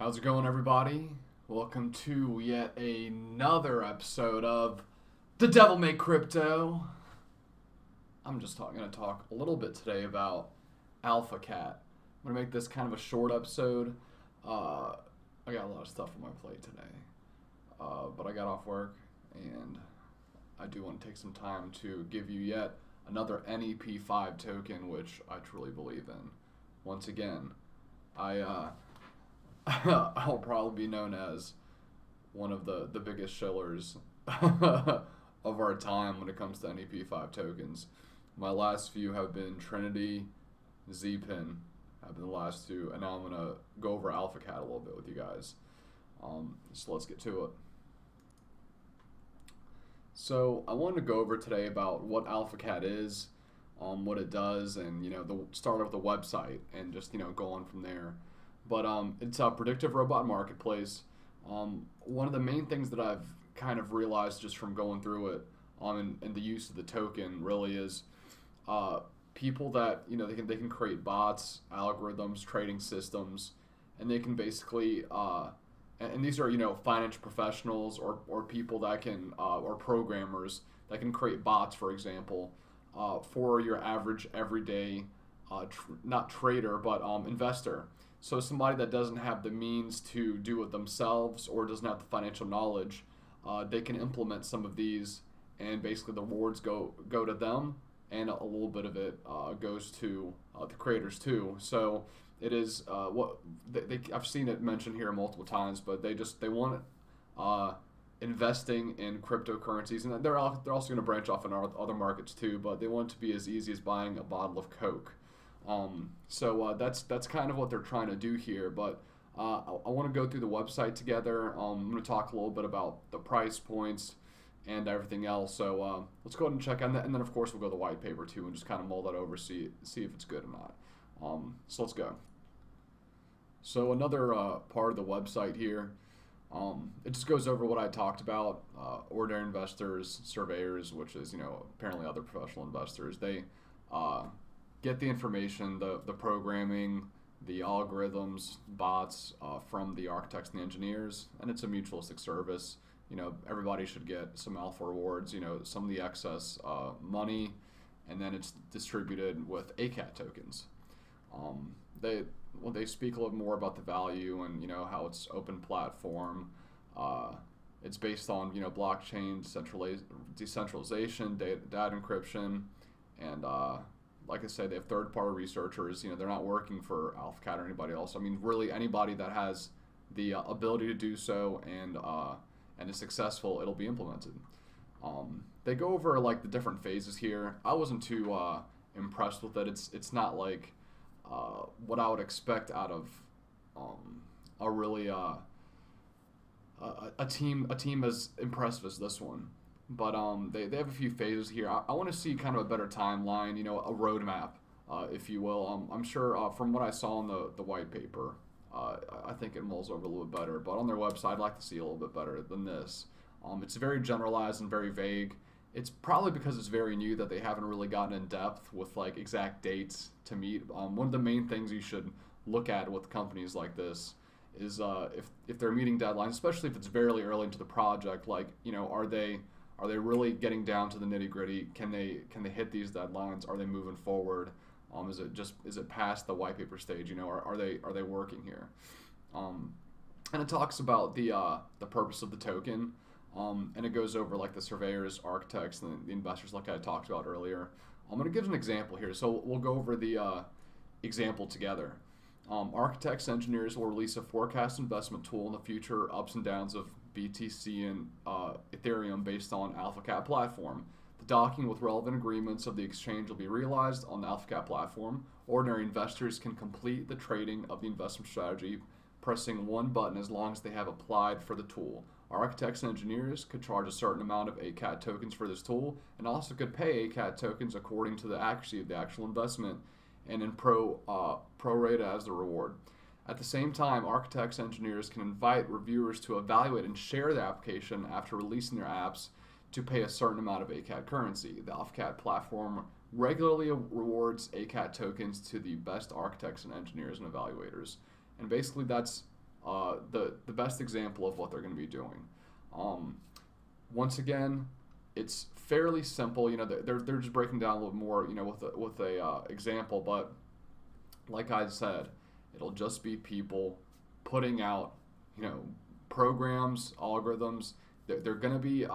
How's it going, everybody? Welcome to yet another episode of The Devil Made Crypto. I'm just going to talk a little bit today about Alphacat. I'm going to make this kind of a short episode. I got a lot of stuff on my plate today, but I got off work, and I do want to take some time to give you yet another NEP5 token, which I truly believe in. Once again, I'll probably be known as one of the biggest shillers of our time when it comes to NEP5 tokens. My last few have been Trinity, ZPIN have been the last two, and now I'm going to go over Alphacat a little bit with you guys. So let's get to it. So I wanted to go over today about what Alphacat is, what it does, and start off with the website and just go on from there. But it's a predictive robot marketplace. One of the main things that I've kind of realized just from going through it and the use of the token really is people that they can create bots, algorithms, trading systems, and they can basically and these are financial professionals or people that can or programmers that can create bots, for example, for your average everyday not trader but investor. So somebody that doesn't have the means to do it themselves or doesn't have the financial knowledge, they can implement some of these, and basically the rewards go to them, and a little bit of it goes to the creators too. So it is I've seen it mentioned here multiple times, but they want investing in cryptocurrencies, and they're also going to branch off in other markets too. But they want it to be as easy as buying a bottle of Coke. So that's kind of what they're trying to do here, but I want to go through the website together. I'm going to talk a little bit about the price points and everything else. So let's go ahead and check on that, and then of course we'll go to the white paper too and just kind of mull that over, see if it's good or not. So let's go. So another part of the website here, it just goes over what I talked about. Ordinary investors, surveyors, which is apparently other professional investors, they get the information, the programming, the algorithms, bots from the architects and the engineers, and it's a mutualistic service. Everybody should get some alpha rewards, some of the excess money, and then it's distributed with ACAT tokens. They speak a little more about the value and how it's open platform. It's based on blockchain decentralization, data encryption, and like I say, they have third-party researchers. They're not working for Alphacat or anybody else. I mean, really anybody that has the ability to do so and is successful, it'll be implemented. They go over like the different phases here. I wasn't too impressed with it. It's not like what I would expect out of a really a team as impressive as this one. But they have a few phases here. I want to see kind of a better timeline, a roadmap, if you will. I'm sure from what I saw in the white paper, I think it mulls over a little bit better. But on their website, I'd like to see a little bit better than this. It's very generalized and very vague. It's probably because it's very new that they haven't really gotten in depth with like exact dates to meet. One of the main things you should look at with companies like this is if they're meeting deadlines, especially if it's very early into the project. Like are they really getting down to the nitty gritty? Can they hit these deadlines? Are they moving forward? Is it past the white paper stage? Are they working here? And it talks about the purpose of the token, and it goes over like the surveyors, architects, and the investors, like I talked about earlier. I'm going to give an example here, so we'll go over the example together. Architects, engineers will release a forecast investment tool in the future ups and downs of BTC and Ethereum based on Alphacat platform. The docking with relevant agreements of the exchange will be realized on the Alphacat platform. Ordinary investors can complete the trading of the investment strategy pressing one button as long as they have applied for the tool. Architects and engineers could charge a certain amount of ACAT tokens for this tool and also could pay ACAT tokens according to the accuracy of the actual investment and in pro rata as the reward. At the same time, architects and engineers can invite reviewers to evaluate and share the application after releasing their apps to pay a certain amount of ACAT currency. The Alphacat platform regularly rewards ACAT tokens to the best architects and engineers and evaluators. And basically that's the best example of what they're going to be doing. Um, Once again, it's fairly simple. You know, they're just breaking down a little more. You know, with a example, but like I said, it'll just be people putting out, you know, programs, algorithms. They're going to be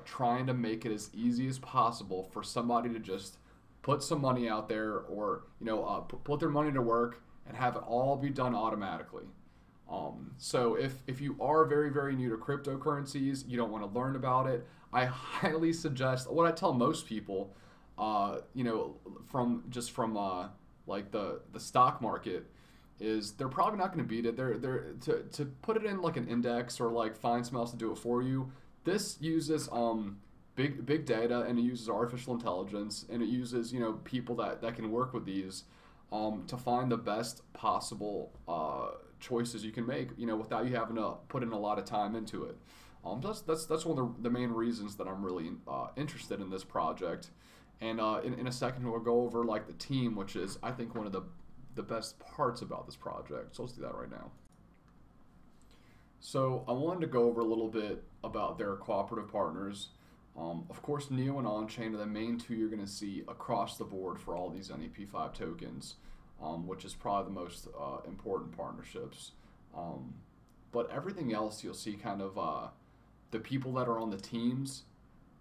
trying to make it as easy as possible for somebody to just put some money out there, or you know, put their money to work and have it all be done automatically. So if you are very, very new to cryptocurrencies, you don't want to learn about it, I highly suggest what I tell most people, you know, from like the stock market, is they're probably not going to beat it. They're to put it in like an index, or like find someone else to do it for you. This uses big data, and it uses artificial intelligence, and it uses, you know, people that can work with these to find the best possible choices you can make, you know, without you having to put in a lot of time into it. That's one of the main reasons that I'm really interested in this project. And in a second, we'll go over like the team, which is, I think, one of the best parts about this project. So let's do that right now. So I wanted to go over a little bit about their cooperative partners. Of course, Neo and Onchain are the main two you're going to see across the board for all these NEP5 tokens, which is probably the most important partnerships. But everything else, you'll see kind of the people that are on the teams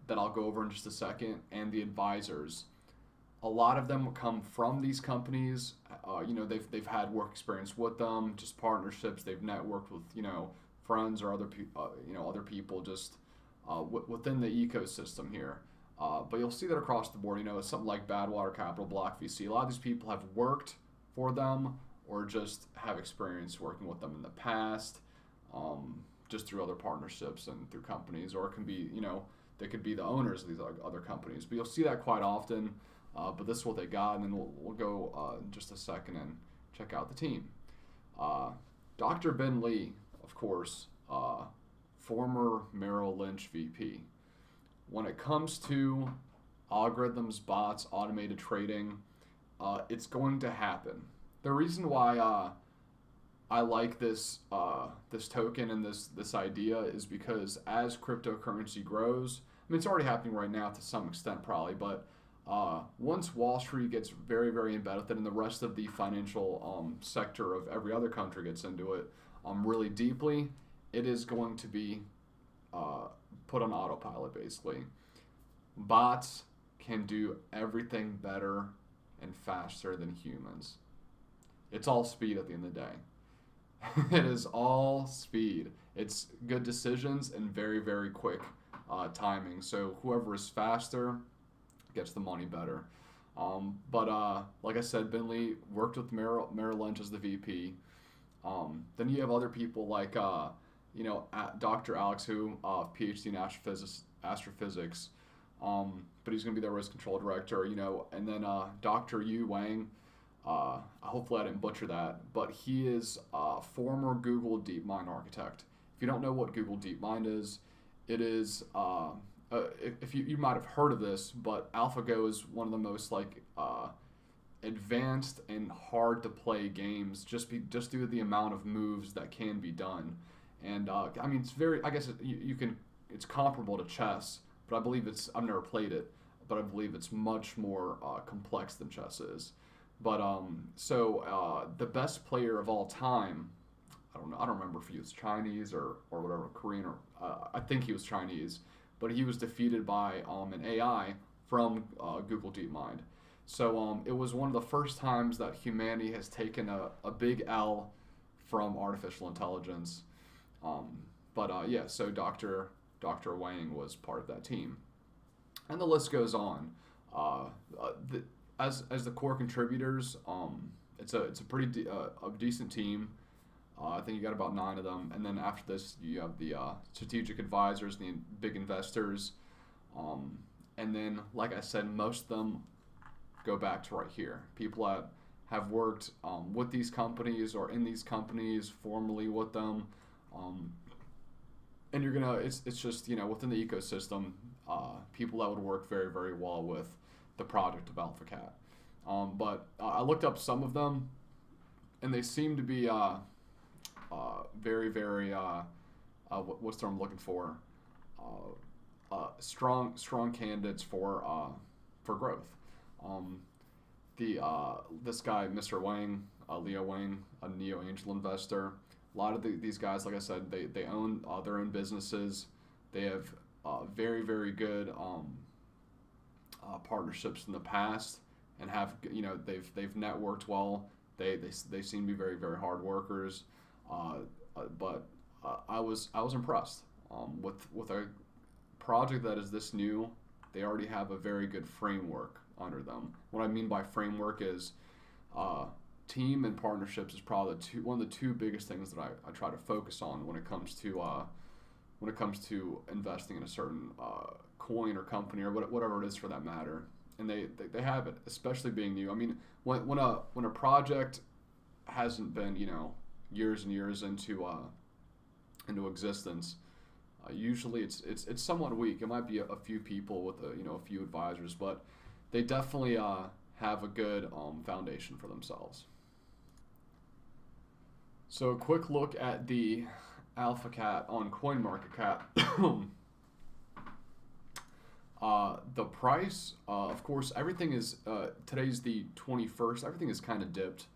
that I'll go over in just a second, and the advisors. A lot of them come from these companies. You know, they've had work experience with them, just partnerships. They've networked with, you know, friends or other people just within the ecosystem here. But you'll see that across the board. You know, something like Badwater Capital, Block VC. A lot of these people have worked for them, or just have experience working with them in the past, just through other partnerships and through companies, or it can be, you know, they could be the owners of these other companies. But you'll see that quite often. But this is what they got, and then we'll go in just a second and check out the team. Dr. Ben Lee, of course, former Merrill Lynch VP. When it comes to algorithms, bots, automated trading, it's going to happen. The reason why I like this this token and this idea is because as cryptocurrency grows, I mean, it's already happening right now to some extent probably, but once Wall Street gets very, very embedded with it, and the rest of the financial sector of every other country gets into it really deeply, it is going to be put on autopilot, basically. Bots can do everything better and faster than humans. It's all speed at the end of the day. It is all speed. It's good decisions and very, very quick timing. So whoever is faster gets the money better. But like I said, Ben Lee worked with Merrill Lynch as the VP. Then you have other people like you know, Dr. Alex Hu, PhD in astrophysics, but he's going to be the risk control director. You know, and then Dr. Yu Wang. Hopefully I didn't butcher that, but he is a former Google DeepMind architect. If you don't know what Google DeepMind is, it is if you might have heard of this, but AlphaGo is one of the most like advanced and hard to play games, just due to the amount of moves that can be done. And I mean, it's very, I guess you can, it's comparable to chess, but I believe I've never played it, but I believe it's much more complex than chess is. But the best player of all time, I don't remember if he was Chinese or whatever, Korean, or I think he was Chinese, but he was defeated by an AI from Google DeepMind. So it was one of the first times that humanity has taken a big L from artificial intelligence. Yeah, so Dr. Wang was part of that team, and the list goes on. As the core contributors, it's a pretty a decent team. I think you got about 9 of them, and then after this, you have the strategic advisors, the big investors, and then, like I said, most of them go back to right here. People that have worked with these companies or in these companies formerly with them, and you're gonna. It's just, you know, within the ecosystem, people that would work very, very well with the project of Alphacat. But I looked up some of them, and they seem to be very what's the term I'm looking for? Strong candidates for growth. Um, this guy, Mr. Wang, Leo Wang, a neo angel investor. A lot of these guys, like I said, they own their own businesses. They have very good partnerships in the past, and have they've networked well. They seem to be very hard workers. But I was impressed with a project that is this new. They already have a very good framework under them. What I mean by framework is team and partnerships is probably one of the two biggest things that I try to focus on when it comes to investing in a certain coin or company or whatever it is for that matter. And they have it, especially being new. I mean, when a project hasn't been years and years into existence, usually it's somewhat weak. It might be a few people with a few advisors, but they definitely have a good foundation for themselves. So a quick look at the Alphacat on CoinMarketCap. The price, of course, everything is today's the 21st. Everything is kind of dipped.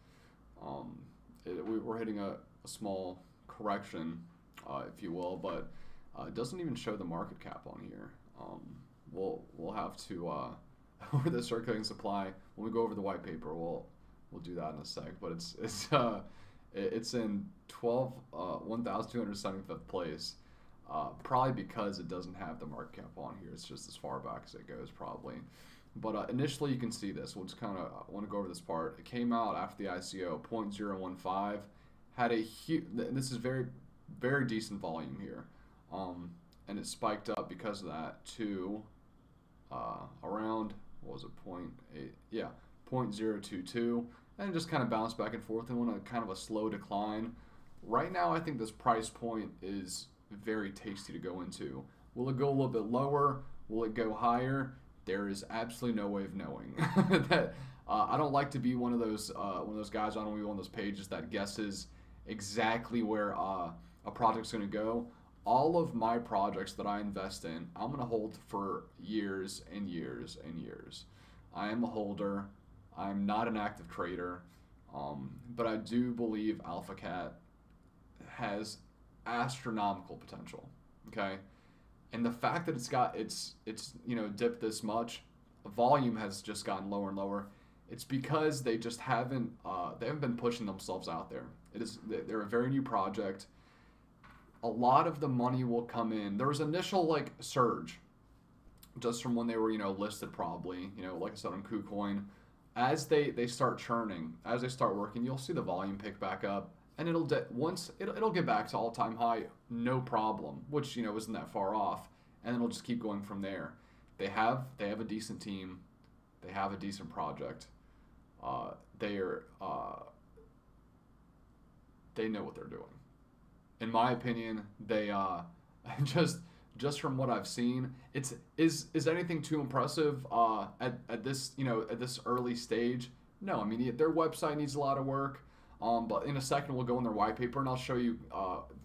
We're hitting a small correction, if you will, but it doesn't even show the market cap on here. We'll have to over the circulating supply when we go over the white paper. We'll do that in a sec. But it's in 1,275th place. Probably because it doesn't have the market cap on here. It's just as far back as it goes, probably. But initially, you can see this. We'll just kind of want to go over this part. It came out after the ICO, 0.015. Had a huge. This is very decent volume here, and it spiked up because of that to around, what was it, 0.8? Yeah, 0.022, and just kind of bounced back and forth and went on kind of a slow decline. Right now, I think this price point is very tasty to go into. Will it go a little bit lower? Will it go higher? There is absolutely no way of knowing. That I don't like to be one of those guys. I don't want to be one of those pages that guesses exactly where a project's going to go. All of my projects that I invest in, I'm going to hold for years and years and years. I am a holder. I'm not an active trader, but I do believe Alphacat has astronomical potential. Okay, and the fact that it's dipped this much, volume has just gotten lower and lower. It's because they just haven't been pushing themselves out there. They're a very new project. A lot of the money will come in. There was initial surge just from when they were listed, probably, like I said, on KuCoin. As they start churning, as they start working, you'll see the volume pick back up, and it'll get back to all-time high, no problem, which isn't that far off, and it'll just keep going from there. They have a decent team, they have a decent project. They know what they're doing. In my opinion, they just from what I've seen, is anything too impressive at this early stage? No, I mean their website needs a lot of work. But in a second we'll go in their white paper and I'll show you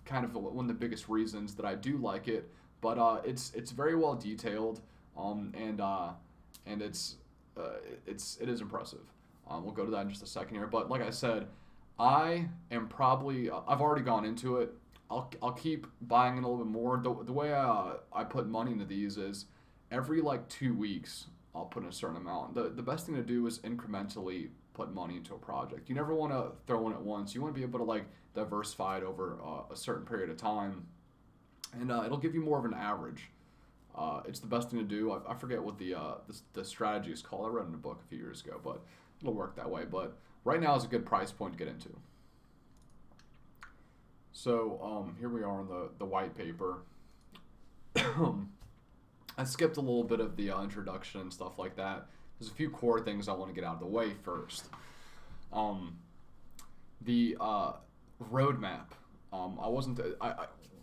kind of one of the biggest reasons that I do like it. But it's very well detailed, and it is impressive. We'll go to that in just a second here. But like I said, I am probably I've already gone into it. I'll keep buying it a little bit more. The way I put money into these is every 2 weeks I'll put in a certain amount. The best thing to do is incrementally put money into a project. You never want to throw in at once. You want to be able to diversify it over a certain period of time, and it'll give you more of an average. It's the best thing to do. I forget what the strategy is called. I read it in a book a few years ago, but it'll work that way. But right now is a good price point to get into. So here we are on the white paper. I skipped a little bit of the introduction and stuff like that. There's a few core things I want to get out of the way first. The roadmap.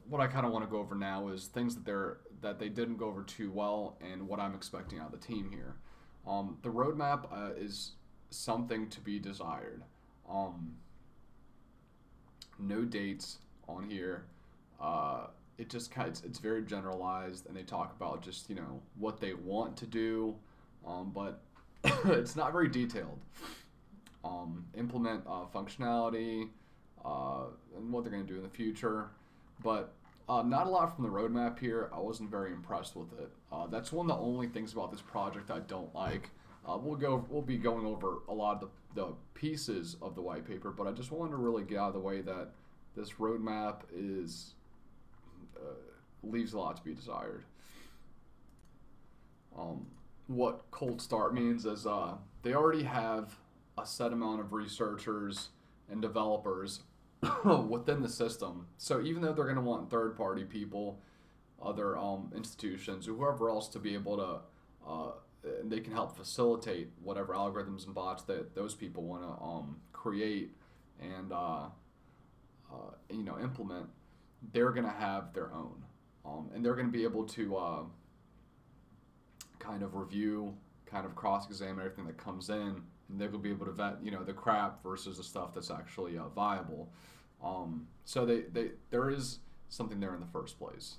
What I kind of want to go over now is things that they didn't go over too well, and what I'm expecting out of the team here. The roadmap is something to be desired. No dates on here. It just kind of, it's very generalized, and they talk about just what they want to do, but it's not very detailed. Implement functionality and what they're going to do in the future, but not a lot from the roadmap here. I wasn't very impressed with it. That's one of the only things about this project I don't like. We'll be going over a lot of the pieces of the white paper, but I just wanted to really get out of the way that this roadmap is leaves a lot to be desired. What cold start means is they already have a set amount of researchers and developers within the system. So even though they're going to want third-party people, other institutions, or whoever else to be able to, they can help facilitate whatever algorithms and bots that those people want to create and implement. They're going to have their own, and they're going to be able to kind of review, kind of cross-examine everything that comes in, and they're going to be able to vet, the crap versus the stuff that's actually viable. So there is something there in the first place.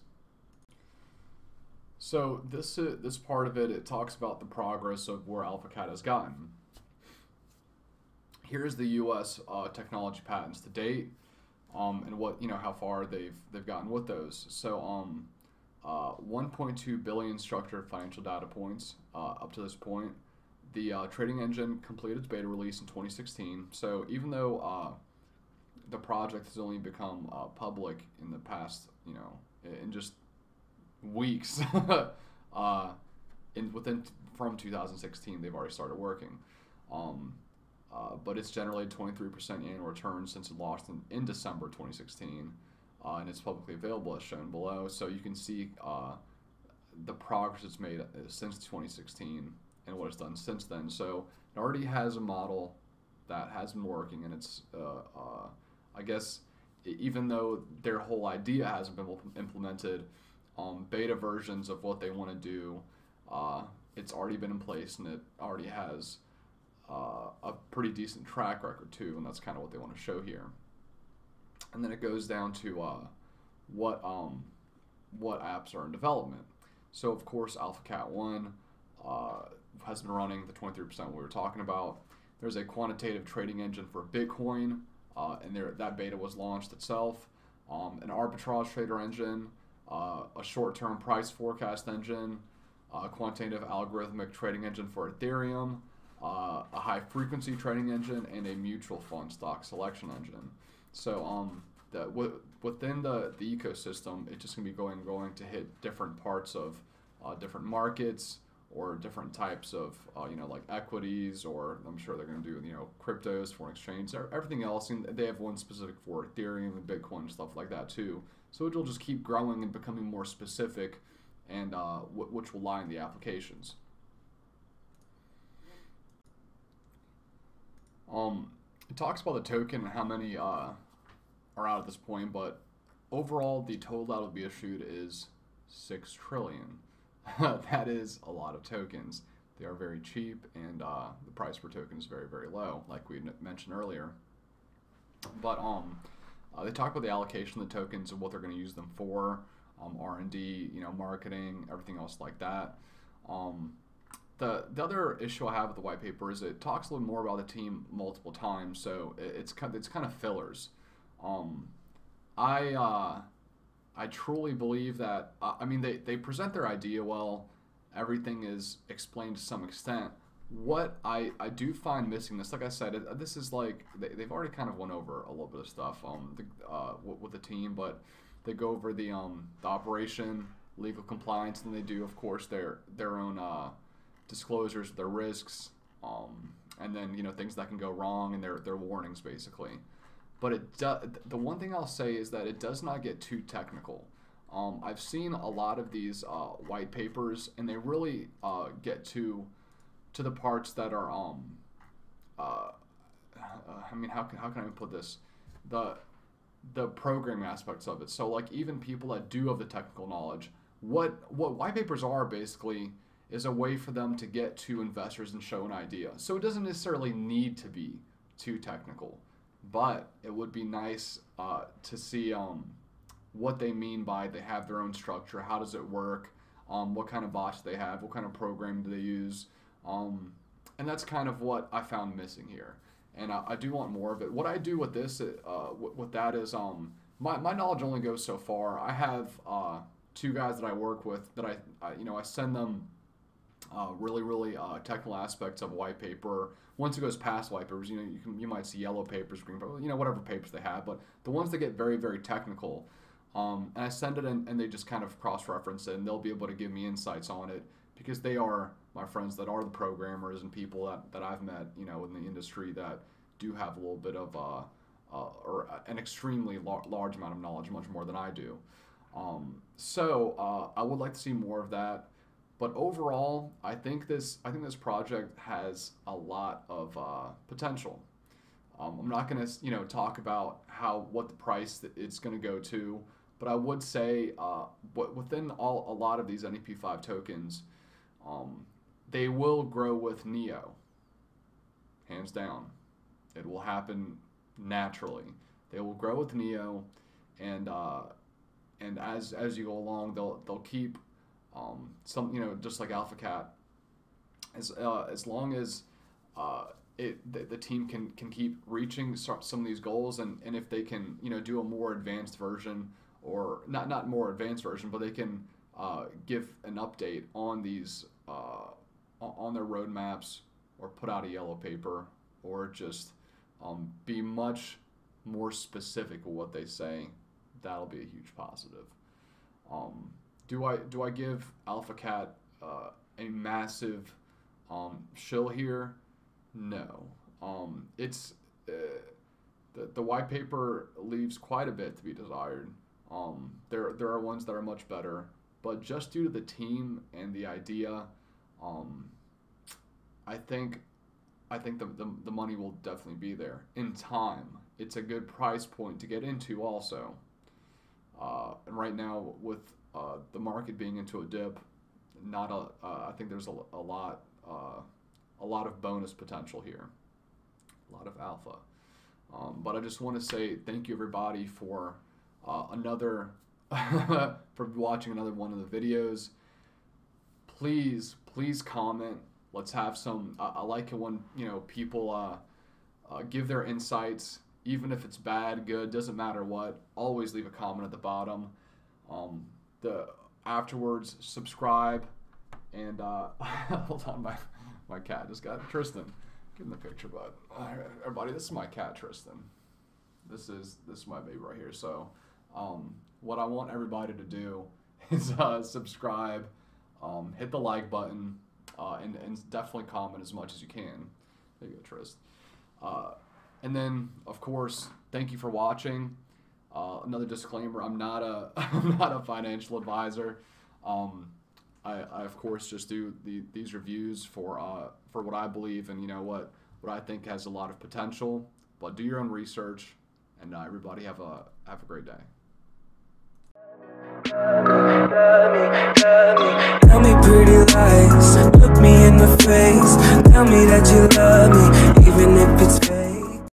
So this part of it talks about the progress of where Alphacat has gotten. Here's the U.S. Technology patents to date, and what how far they've gotten with those. So 1.2 billion structured financial data points up to this point. The trading engine completed its beta release in 2016. So even though the project has only become public in the past, in just weeks, from 2016, they've already started working. But it's generated 23% annual return since it launched in December 2016, and it's publicly available as shown below. So you can see the progress it's made since 2016 and what it's done since then. So it already has a model that has been working, and it's I guess even though their whole idea hasn't been implemented, beta versions of what they want to do, it's already been in place, and it already has a pretty decent track record too, and that's kind of what they want to show here. And then it goes down to what apps are in development. So of course Alphacat 1 has been running, the 23% we were talking about. There's a quantitative trading engine for Bitcoin, and that beta was launched itself. An arbitrage trader engine, a short-term price forecast engine, a quantitative algorithmic trading engine for Ethereum, a high-frequency trading engine, and a mutual fund stock selection engine. So within the ecosystem, it's just going to be going to hit different parts of different markets or different types of like equities, or I'm sure they're going to do cryptos, foreign exchange, everything else. And they have one specific for Ethereum and Bitcoin and stuff like that too. So it'll just keep growing and becoming more specific, and which will lie in the applications. It talks about the token and how many are out at this point, but overall the total that will be issued is 6 trillion. That is a lot of tokens. They are very cheap, and the price per token is very, very low, like we mentioned earlier. But they talk about the allocation of the tokens and what they're going to use them for, R&D, marketing, everything else like that. The other issue I have with the white paper is it talks a little more about the team multiple times, so it's kind of fillers. I truly believe that, they present their idea well, everything is explained to some extent. What I do find missing this, like I said, this is like, they've already kind of went over a little bit of stuff with the team, but they go over the operation, legal compliance, and they do, of course, their own disclosures, their risks, and then things that can go wrong, and their warnings basically. But the one thing I'll say is that it does not get too technical. I've seen a lot of these white papers, and they really get to the parts that are how can I put this, the programming aspects of it. So like even people that do have the technical knowledge, what white papers are basically is a way for them to get to investors and show an idea. So it doesn't necessarily need to be too technical. but it would be nice to see what they mean by they have their own structure. How does it work? What kind of bots they have? What kind of programming do they use? And that's kind of what I found missing here. And I do want more of it. What I do with this, with that is, my knowledge only goes so far. I have 2 guys that I work with that I send them really technical aspects of white paper. Once it goes past white papers, you might see yellow papers, green papers, whatever papers they have. But the ones that get very technical, and I send it in, and they just kind of cross-reference it, and they'll be able to give me insights on it, because they are my friends that are the programmers and people that I've met, in the industry that do have a little bit of or an extremely large amount of knowledge, much more than I do. So I would like to see more of that. But overall, I think this project has a lot of potential. I'm not going to talk about what the price that it's going to go to, but I would say within a lot of these NEP5 tokens, they will grow with Neo, hands down. It will happen naturally. They will grow with Neo, and as you go along, they'll keep some, just like Alphacat, as long as the team can keep reaching some of these goals, and if they can do a more advanced version, or not more advanced version, but they can give an update on these on their roadmaps, or put out a yellow paper, or just be much more specific with what they say, that'll be a huge positive. Do I give Alphacat a massive shill here? No. It's the white paper leaves quite a bit to be desired. There are ones that are much better, but just due to the team and the idea, I think the money will definitely be there in time. It's a good price point to get into also. And right now, with the market being into a dip, I think there's a lot of bonus potential here, a lot of alpha. But I just want to say thank you, everybody, for for watching another one of the videos. Please comment. Let's have some. I like it when people give their insights, even if it's bad, good, doesn't matter what. Always leave a comment at the bottom. Afterwards, subscribe, and hold on, my cat just got Tristan. Give him the picture, bud. Everybody, this is my cat, Tristan. This is my baby right here. So, what I want everybody to do is subscribe, hit the like button, and definitely comment as much as you can. There you go, Trist. And then, of course, thank you for watching. Another disclaimer: I'm not a financial advisor. I of course just do these reviews for what I believe, and what I think has a lot of potential. But do your own research, and everybody have a great day. Tell me pretty lies, look me in the face, tell me that you love me, even if it's fake.